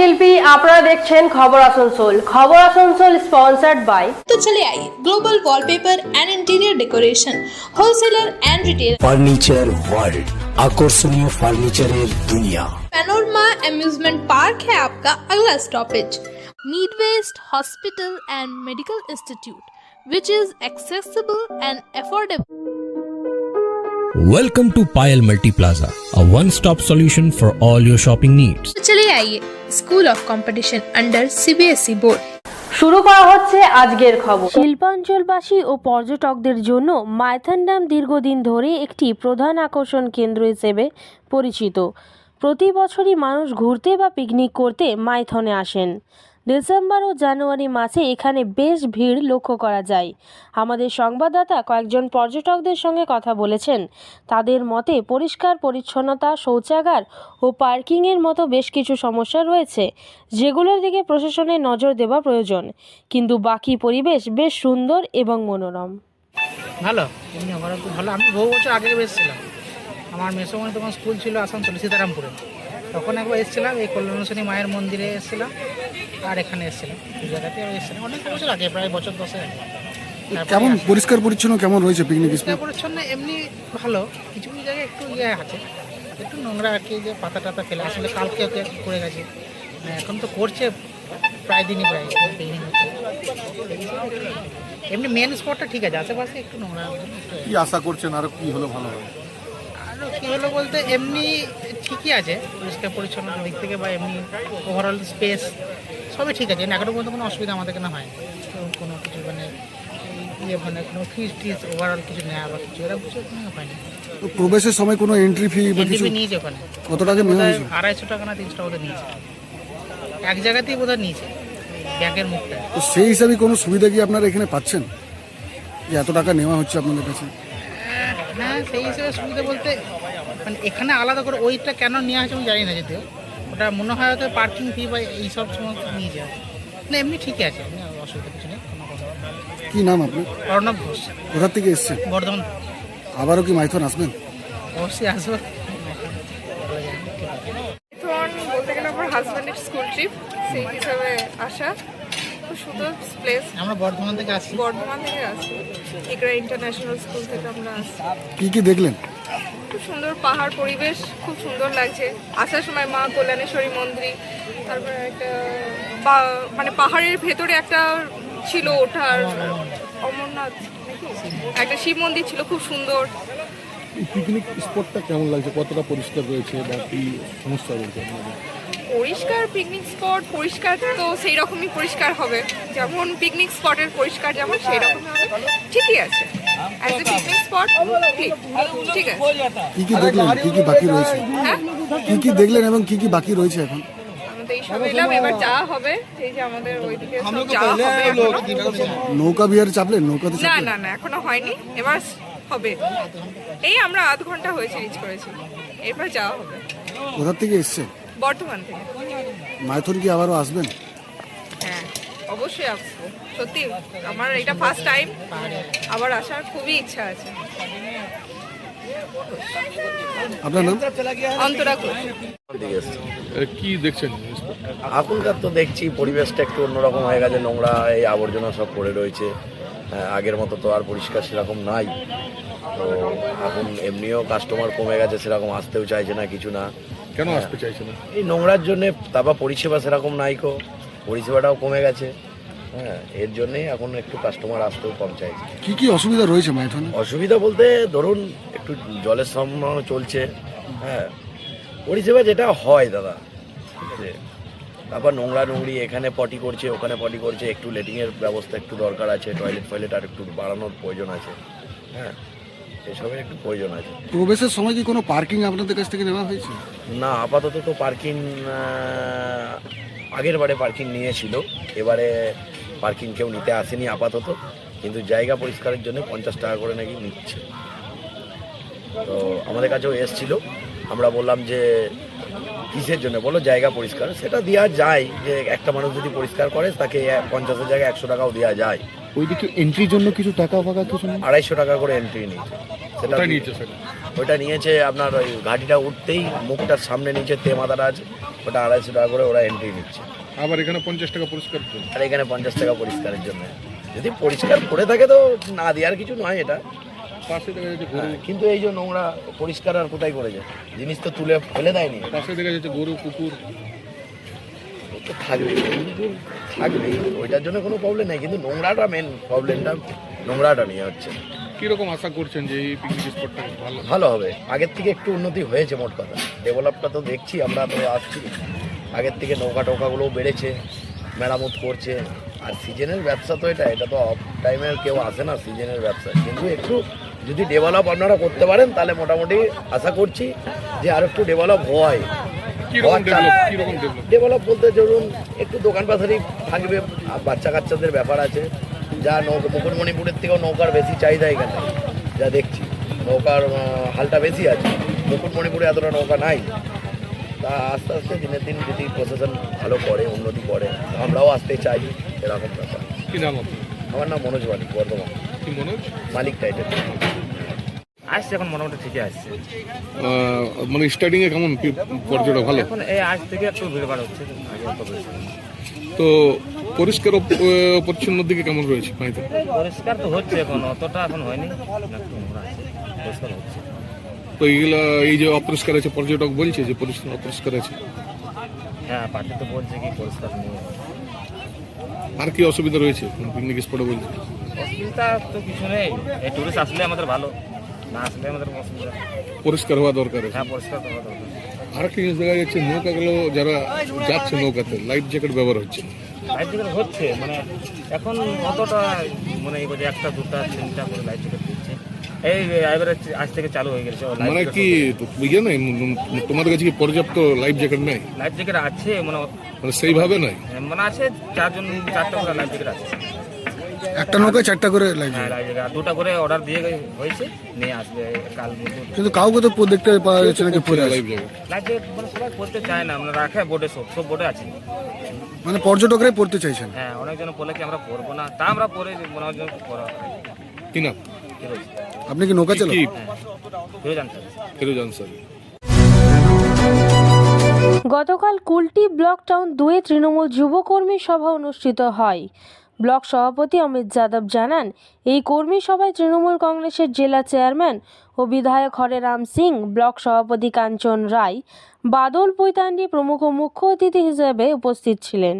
শিল্পী, আপনারা দেখছেন খবর আসানসোল। খবর আসানসোল স্পন্সর্ড বাই। तो चले आइए global wallpaper and interior decoration wholesaler and retail furniture world, আকর্ষণীয় ফার্নিচারের দুনিয়া। पैनोरमा अम्यूजमेंट पार्क है आपका अगला stoppage. Need West hospital and medical institute which is accessible and affordable. Welcome to Payal Multi Plaza, a one-stop solution for all your shopping needs. तो चले आइए school of competition under CBSE board. শুরু করা হচ্ছে আজকের খবর। শিল্পাঞ্চলবাসী ও পর্যটকদের জন্য মাইথন ড্যাম দীর্ঘদিন ধরে একটি প্রধান আকর্ষণ কেন্দ্র হিসেবে পরিচিত। প্রতি বছরই মানুষ ঘুরতে বা পিকনিক করতে মাইথনে আসেন। ডিসেম্বর ও জানুয়ারি মাসে এখানে বেশ ভিড় লক্ষ্য করা যায়। আমাদের সংবাদদাতা কয়েকজন পর্যটকদের সঙ্গে কথা বলেছেন। তাদের মতে পরিষ্কার পরিচ্ছন্নতা, শৌচাগার ও পার্কিংয়ের মতো বেশ কিছু সমস্যা রয়েছে, যেগুলোর দিকে প্রশাসনের নজর দেওয়া প্রয়োজন। কিন্তু বাকি পরিবেশ বেশ সুন্দর এবং মনোরম। ভালো, এমনি আমার খুব ভালো। আমি বহু বছর আগে এসেছিলাম। আমার মেসোমণি তখন স্কুল ছিল আসানসোল সীতারামপুরে, তখন একবার এসেছিলাম। এই কল্যাণেশ্বরী মায়ের মন্দিরে এসেছিলাম, আর এখানে এসেছিলাম। এই জায়গাতে এসেছিলাম অনেক বছর আগে, প্রায় বছর 10 আগে। কেমন পরিষ্কার পরিচ্ছন্ন কেমন রয়েছে পিকনিক স্পট? পরিষ্কার পরিচ্ছন্ন এমনি ভালো, কিছু কিছু জায়গায় একটু ইয়ে আছে, একটু নোংরা আর কি, যে পাতা টাতা ফেলে আসলে কালকে ওকে করে গেছে। এখন তো করছে প্রায় দিনই, প্রায় পিকনিক হচ্ছে। এমনি মেন স্পটটা ঠিক আছে, আশেপাশে একটু নোংরা। কি আশা করছেন আরো কি হলো ভালো হবে? আরও কী হলো বলতে এমনি ঠিকই আছে, পরিষ্কার পরিচ্ছন্নতার দিক থেকে বা এমনি ওভারঅল স্পেস সবই ঠিক আছে। এখনো পর্যন্ত কোনো অসুবিধা আমাদের কেন হয়, কোনো কিছু মানে ইয়ে মানে কোনো ফিজ টিজ ওভারঅল কিছু নেওয়া বা কিছু এরকম কিছু হয়নি। তো প্রবেশের সময় কোনো এন্ট্রি ফি বা কিছু নিয়েছে ওখানে? কত টাকা নেওয়া হয়েছে? 250 টাকা না 300 টাকা ওদের নিয়েছে, এক জায়গাতেই বোধহয় নিয়েছে, ব্যাগের মুখটা। তো সেই হিসাবে কোনো সুবিধা কি আপনারা এখানে পাচ্ছেন, যে এত টাকা নেওয়া হচ্ছে আপনাদের কাছে? হ্যাঁ, সেই হিসেবে সুবিধা বলতে মানে এখানে আলাদা করে ওইটা কেন নেওয়া হয়েছে আমি জানি না, যদিও ওটা মনে হয় হয়তো পার্কিং ফি বা এইসব সমস্ত নিয়ে যায় না। এমনি ঠিকই আছে, এমনি অসুবিধা কিছু নেই। কি নাম আপনি? অর্ণব ঘোষ। কোথা থেকে এসছেন? বর্ধমান। আবারও কি মাইথন আসবেন? অবশ্যই আসবো। মাইথন বলতে গেলে আমার হাজব্যান্ডের স্কুল ট্রিপ, সেই হিসাবে আসা। খুব সুন্দর প্লেস। আমরা বর্ধমান থেকে আসছি। বর্ধমান থেকে আসছি, ইকরা ইন্টারন্যাশনাল স্কুল থেকে আমরা আসছি। কি কি দেখলেন? খুব সুন্দর পাহাড় পরিবেশ, খুব সুন্দর লাগছে। আসার সময় মা কল্যাণেশ্বরী মন্দির, তারপরে একটা মানে পাহাড়ের ভেতরে একটা ছিল ওঠার অমরনাথ নাকি একটা শিব মন্দির ছিল, খুব সুন্দর। পিকনিক স্পটটা কেমন লাগছে? কতটা পরিষ্কার রয়েছে বা কি সমস্যা রয়েছে? পরিষ্কার পিকনিক স্পট, পরিষ্কার তো সেই রকমই পরিষ্কার হবে, যেমন পিকনিক স্পটের পরিষ্কার যেমন সেই রকমই হবে। ঠিকই আছে, অ্যাজ এ পিকনিক স্পট ঠিক আছে। কি কি দেখলেন, কি কি বাকি রয়েছে? হ্যাঁ, কি কি দেখলেন এবং কি কি বাকি রয়েছে এখন? আমাদের এই সব এলাম, এবার যাওয়া হবে। এই যে আমাদের ওইদিকে সব যাওয়া হবে এখনো। নৌকা বিহারে চাপলেন? নৌকাতে না চাপলেন? না না, এখনো হয়নি, এবার হবে। এই আমরা আধ ঘন্টা হয়েছে রিচ করেছি, এরপর যাওয়া হবে। কোথা থেকে এসছেন? বর্ধমান থেকে। মাইথন কি আবারও আসবেন? হ্যাঁ, অবশ্যই আসবো। সত্যি আমার এটা ফার্স্ট টাইম, আবার আসার খুবই ইচ্ছা আছে। আপনার নাম? অন্তরা ঘোষ। কি দেখছেন? এখনকার তো দেখছি পরিবেশটা একটু অন্যরকম হয়ে গেছে, নোংরা এই আবর্জনা সব পড়ে রয়েছে। আগের মতো তো আর পরিষ্কার সেরকম নাই। তো এখন এমনিও কাস্টমার কমে গেছে, সেরকম আসতেও চাইছে না, কিছু না। কেন আসতে চাইছে না? এই নোংরার জন্যে, তারপর পরিষেবা সেরকম নাই, পরিষেবাটাও কমে গেছে। হ্যাঁ, এর জন্যেই এখন একটু কাস্টমার আসতেও কম চাইছে। কি কি অসুবিধা রয়েছে মাইথনে? অসুবিধা বলতে ধরুন একটু জলের সম্ভাবনা চলছে। হ্যাঁ, পরিষেবা যেটা হয় দাদা, ঠিক আছে। তারপর নোংরা নোংরি, এখানে পটি করছে ওখানে পটি করছে, একটু লেটিংয়ের ব্যবস্থা একটু দরকার আছে, টয়লেট ফয়লেট আর একটু বাড়ানোর প্রয়োজন আছে। হ্যাঁ, এসবের একটু প্রয়োজন আছে। প্রবেশের সময় কি কোনো পার্কিং আপনাদের কাছ থেকে নেওয়া হয়েছে? না, আপাতত তো পার্কিং আগের বারে পার্কিং নিয়েছিল, এবারে পার্কিং কেউ নিতে আসেনি আপাতত। কিন্তু জায়গা পরিষ্কারের জন্য 50 টাকা করে নাকি নিচ্ছে। তো আমাদের কাছেও এসছিল, আমরা বললাম যে কিসের জন্য, বলো জায়গা পরিষ্কার। সেটা দেওয়া যায়, যে একটা মানুষ যদি পরিষ্কার করে তাকে 50-এর জায়গায় 100 টাকাও দেওয়া যায়। ওইদিকে এন্ট্রির জন্য কিছু টাকা ফাঁকা কিছু? 250 টাকা করে এন্ট্রি নিচ্ছে, সেটা কোথায় নিয়েছে সেটা? ওইটা নিয়েছে আপনার ওই ঘাটিটা উঠতেই মুখটার সামনে নিচে মাথাটা আছে, ওটা 250 টাকা করে ওরা এন্ট্রি নিচ্ছে। আবার এখানে 50 টাকা পরিষ্কার জন্য। আর এখানে 50 টাকা পরিষ্কারের জন্য। যদি পরিষ্কার করে থাকে তো না দেওয়ার কিছু নয় এটা, পাশে দেখা যাচ্ছে গরু, কিন্তু এই যে নোংরা পরিষ্কার আর কোথায় করে যায়, জিনিস তো তুলে ফেলে দেয়নি। পাশে দেখা যাচ্ছে গরু কুকুর তো থাকবে, কিন্তু থাকবে, ওইটার জন্য কোনো প্রবলেম নেই, কিন্তু নোংরাটা মেন প্রবলেমটা, নোংরাটা নিয়ে হচ্ছে। কিরকম আশা করছেন যে এই পিকনিক স্পটটা ভালো? ভালো হবে, আগের থেকে একটু উন্নতি হয়েছে, মোট কথা ডেভেলপটা তো দেখছি, আমরা তো আসছি, আগের থেকে নৌকা টোকাগুলোও বেড়েছে, মেরামত করছে। আর সিজনের ব্যবসা তো এটা তো অফ টাইমের কেউ আসে না সিজনের ব্যবসা, কিন্তু একটু যদি ডেভেলপ আপনারা করতে পারেন তাহলে মোটামুটি আশা করছি যে আর একটু ডেভেলপ হয়। ডেভেলপ বলতে ধরুন একটু দোকান পাশারি থাকবে, আর বাচ্চা কাচ্চাদের ব্যাপার আছে, যা মুকুটমণিপুরের থেকেও নৌকার বেশি চাহিদা এখানে, যা দেখছি নৌকার হালটা বেশি আছে, মুকুটমণিপুরে এতটা নৌকা নাই। তা আস্তে আস্তে দিনের দিন যদি প্রশাসন ভালো করে, উন্নতি করে, আমরাও আসতে চাই, এরকম ব্যাপার। কি নাম আপনার? আমার নাম মনোজ মালিক, বর্ধমান। কি মনোজ মালিক টাইটেল। আসছে এখন মোটামুটি ঠিকই আসছে। মানে স্টার্টিং এ কেমন পর্যটক ভালো? এখন এই আজ থেকে একটু ভিড়ভাড় হচ্ছে, আগে অত বেশি না। তো পরিষ্কার পরিচ্ছন্নর দিকে কেমন রয়েছে পানিতে? পরিষ্কার তো হচ্ছে, এখন অতটা এখন হয়নি, একটু নোংরা আছে, পরিষ্কার হচ্ছে। তো এইগুলা এই যে অপরিষ্কার আছে, পর্যটক বলছে যে অপরিষ্কার আছে। হ্যাঁ, পার্টি তো বলছে কি পরিষ্কার নেই। আর কি অসুবিধা রয়েছে পিকনিক স্পটে বলছে? অসুবিধা তো কিছু নেই, এই টুরিস্ট আসলে আমাদের ভালো, না আসলে আমাদের অসুবিধা। পরিষ্কার হওয়া দরকার। হ্যাঁ, পরিষ্কার হওয়া দরকার। আরেকটা জিনিস দেখা যাচ্ছে, নৌকাগুলো যারা যাচ্ছে নৌকাতে লাইফ জ্যাকেট ব্যবহার হচ্ছে। লাইফ জ্যাকেট হচ্ছে, মানে এখন অতটা মানে এই যে 1টা 2টা 3টা করে লাইফ জ্যাকেট দিচ্ছে, এই এবারে আজ থেকে চালু হয়ে গেছে। মানে কি বুঝে নাই, তোমাদের কাছে কি পর্যাপ্ত লাইফ জ্যাকেট নেই? লাইফ জ্যাকেট আছে, মানে সেইভাবে নাই, মানে আছে 4টা করে লাইফ জ্যাকেট আছে। একটা নৌকায় 4টা করে লাইফ হ্যাঁ, লাইফ জ্যাকেট 2টা করে অর্ডার দিয়ে হয়েছে, নিয়ে আসবে কাল। কিন্তু কাউকে তো দেখতে পাওয়া যাচ্ছে নাকি পরে লাইফ জ্যাকেট। লাইফ জ্যাকেট মানে সবাই পড়তে চায় না, আমরা রাখে বোর্ডে, সব বোর্ডে আছে, মানে পর্যটকরাই পড়তে চাইছেন। হ্যাঁ, অনেকজন বলে কি আমরা পড়বো না, তা আমরা পরে মনে হয় পড়া। কি নাম? আপনি কি নৌকা চালক? ফিরোজ আনসার। গতকাল কুলটি ব্লক টাউন 2-এ তৃণমূল যুব কর্মী সভা অনুষ্ঠিত হয়। ব্লক সভাপতি অমিত যাদব জানান, এই কর্মী সভায় তৃণমূল কংগ্রেসের জেলা চেয়ারম্যান ও বিধায়ক হরেরাম সিং, ব্লক সভাপতি কাঞ্চন রায়, বাদল পৈতান্ডি প্রমুখ মুখ্য অতিথি হিসেবে উপস্থিত ছিলেন।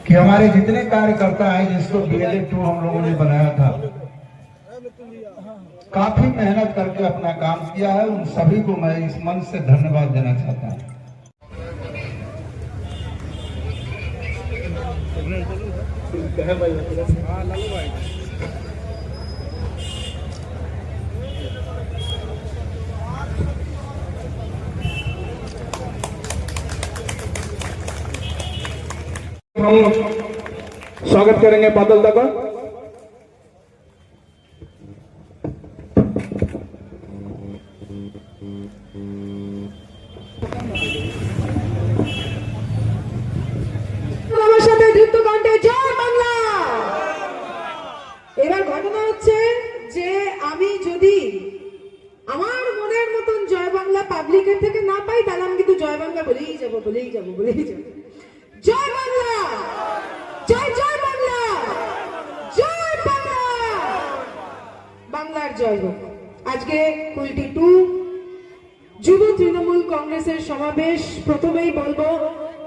कि हमारे जितने कार्यकर्ता हैं जिसको BLA 2 हम लोगों ने बनाया था, काफी मेहनत करके अपना काम किया है, उन सभी को मैं इस मन से धन्यवाद देना चाहता हूं। स्वागत करेंगे बादल दा का। এবার ঘটনা হচ্ছে যে আমি যদি আমার মনের মতন জয় বাংলা পাবলিকের থেকে না পাই, তাহলে আমি কিন্তু জয় বাংলা বলেই যাবো। জয় বাংলা, জয় জয় বাংলা, জয় বাংলা, বাংলার জয় হোক। আজকে কুলটি 2 যুব তৃণমূল কংগ্রেসের সমাবেশ। প্রথমেই বলবো,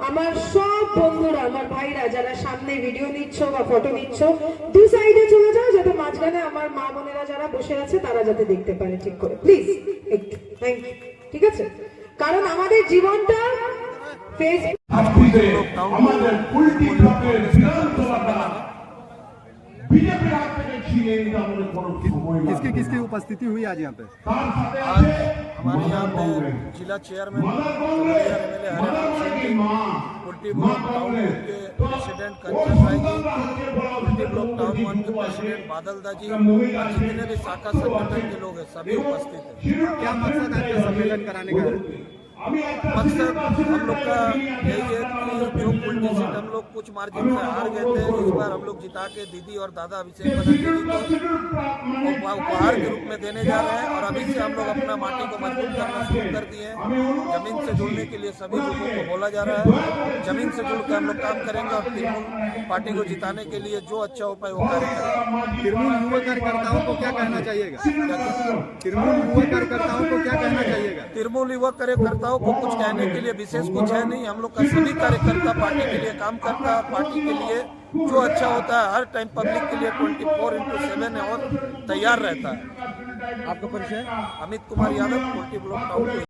আমার সব বন্ধুরা, আমার ভাইরা যারা সামনে ভিডিও নিচ্ছ বা ফটো নিচ্ছ, 2 সাইডে চলে যাও, যাতে মাঝখানে আমার মা বোনেরা যারা বসে আছে তারা যাতে দেখতে পারে ঠিক করে, প্লিজ একটু, থ্যাংক ইউ। ঠিক আছে, কারণ আমাদের জীবনটা আমাদের কুলটি ব্লকের বিধানসভাটা बीजेपी राज में छीने किसकी किसकी उपस्थिति हुई आज यहाँ पे? आज हमारे यहाँ पे जिला चेयरमैन कुल्टी ब्लॉक टाउन के प्रेसिडेंट कंचन राय जी, कुल्टी ब्लॉक टाउन 1 के प्रेसिडेंट बादल दा जी, जितने भी शाखा संगठन के लोग हैं सभी उपस्थित हैं। क्या मकसद है सम्मेलन कराने का? मकसद हम लोग का यही है कि जो कुल्टी सीट हम लोग कुछ मार्जिन से हार गए थे, इस बार हम लोग जिता के दीदी और दादा अभिषेक बनर्जी को उपहार के रूप में देने जा रहे हैं। और अभी से हम लोग अपना माटी को मजबूत करना शुरू कर दिए हैं। जमीन से जुड़ने के लिए सभी लोगों को बोला जा रहा है, जमीन से जुड़ के हम लोग काम करेंगे और तृणमूल पार्टी को जिताने के लिए जो अच्छा उपाय वो कार्य करेंगे। तृणमूल युवा कार्यकर्ताओं को क्या कहना चाहिएगा? तृणमूल युवा कार्यकर्ताओं को क्या कहना चाहिएगा? तृणमूल युवा कार्यकर्ताओं को कुछ कहने के लिए विशेष कुछ है नहीं। हम लोग का सभी कार्यकर्ता पार्टी के लिए काम करता है, पार्टी के लिए जो अच्छा होता है हर टाइम पब्लिक के लिए 24/7 और तैयार रहता है। आपका परिचय? Amit Kumar Yadav, Kulti block town.